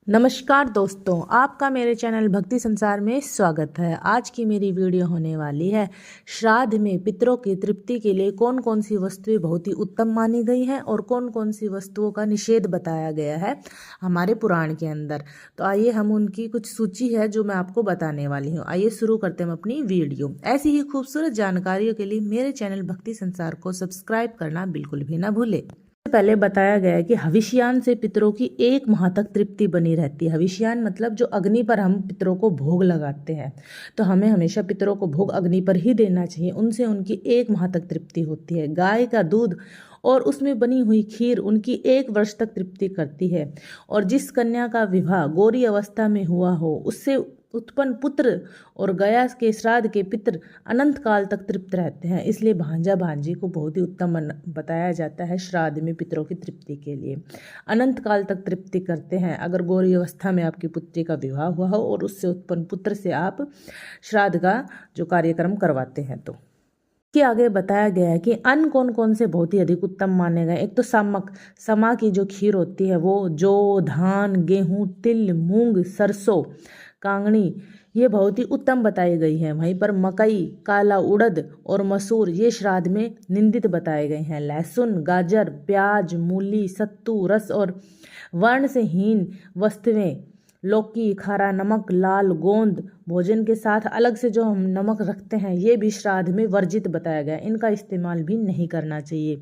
नमस्कार दोस्तों, आपका मेरे चैनल भक्ति संसार में स्वागत है। आज की मेरी वीडियो होने वाली है श्राद्ध में पितरों की तृप्ति के लिए कौन कौन सी वस्तुएं बहुत ही उत्तम मानी गई हैं और कौन कौन सी वस्तुओं का निषेध बताया गया है हमारे पुराण के अंदर। तो आइए हम उनकी कुछ सूची है जो मैं आपको बताने वाली हूँ। आइए शुरू करते हैं अपनी वीडियो। ऐसी ही खूबसूरत जानकारियों के लिए मेरे चैनल भक्ति संसार को सब्सक्राइब करना बिल्कुल भी ना भूलें। पहले बताया गया है कि हविष्यान से पितरों की 1 माह तक तृप्ति बनी रहती है। हविष्यान मतलब जो अग्नि पर हम पितरों को भोग लगाते हैं, तो हमें हमेशा पितरों को भोग अग्नि पर ही देना चाहिए। उनसे उनकी 1 माह तक तृप्ति होती है। गाय का दूध और उसमें बनी हुई खीर उनकी 1 वर्ष तक तृप्ति करती है। और जिस कन्या का विवाह गौरी अवस्था में हुआ हो उससे उत्पन्न पुत्र और गया के श्राद्ध के पितर अनंत काल तक तृप्त रहते हैं। इसलिए भांजा भांजी को बहुत ही उत्तम बताया जाता है श्राद्ध में पितरों की तृप्ति के लिए। अनंत काल तक तृप्ति करते हैं। अगर गौरी अवस्था में आपकी पुत्री का विवाह हुआ हो और उससे उत्पन्न पुत्र से आप श्राद्ध का जो कार्यक्रम करवाते हैं तो के आगे बताया गया है कि अन्न कौन कौन से बहुत ही अधिक उत्तम माने गए। एक तो समा की जो खीर होती है वो जौ, धान, गेहूं, तिल, मूंग, सरसों, कांगनी ये बहुत ही उत्तम बताई गई है। वहीं पर मकई, काला उड़द और मसूर ये श्राद्ध में निंदित बताए गए हैं। लहसुन, गाजर, प्याज, मूली, सत्तू, रस और वर्ण से हीन वस्तुएं, लौकी, खारा नमक, लाल गोंद भोजन के साथ अलग से जो हम नमक रखते हैं ये भी श्राद्ध में वर्जित बताया गया है। इनका इस्तेमाल भी नहीं करना चाहिए।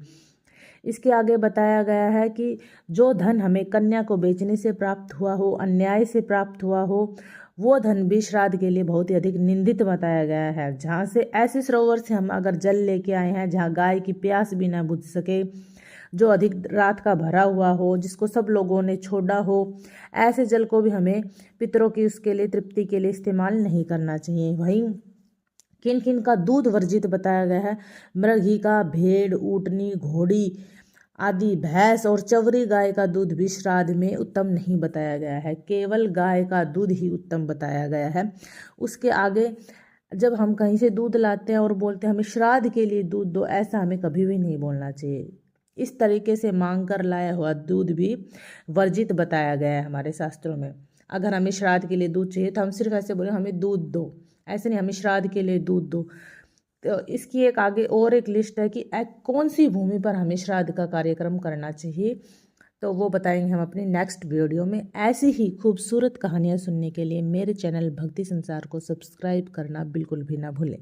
इसके आगे बताया गया है कि जो धन हमें कन्या को बेचने से प्राप्त हुआ हो, अन्याय से प्राप्त हुआ हो, वो धन भी श्राद्ध के लिए बहुत ही अधिक निंदित बताया गया है। जहाँ से ऐसे सरोवर से हम अगर जल लेके आए हैं जहाँ गाय की प्यास भी ना बुझ सके, जो अधिक रात का भरा हुआ हो, जिसको सब लोगों ने छोड़ा हो, ऐसे जल को भी हमें पितरों की उसके लिए तृप्ति के लिए इस्तेमाल नहीं करना चाहिए। वहीं किन किन का दूध वर्जित बताया गया है। मृगी का, भेड़, ऊँटनी, घोड़ी आदि, भैंस और चवरी गाय का दूध भी श्राद्ध में उत्तम नहीं बताया गया है। केवल गाय का दूध ही उत्तम बताया गया है। उसके आगे जब हम कहीं से दूध लाते हैं और बोलते हैं हमें श्राद्ध के लिए दूध दो, ऐसा हमें कभी भी नहीं बोलना चाहिए। इस तरीके से मांग कर लाया हुआ दूध भी वर्जित बताया गया है हमारे शास्त्रों में। अगर हमें श्राद्ध के लिए दूध चाहिए तो हम सिर्फ ऐसे बोले हमें दूध दो, ऐसे नहीं हमें श्राद्ध के लिए दूध दो। तो इसकी एक आगे और एक लिस्ट है कि कौन सी भूमि पर हमें श्राद्ध का कार्यक्रम करना चाहिए, तो वो बताएंगे हम अपनी नेक्स्ट वीडियो में। ऐसी ही खूबसूरत कहानियाँ सुनने के लिए मेरे चैनल भक्ति संसार को सब्सक्राइब करना बिल्कुल भी ना भूलें।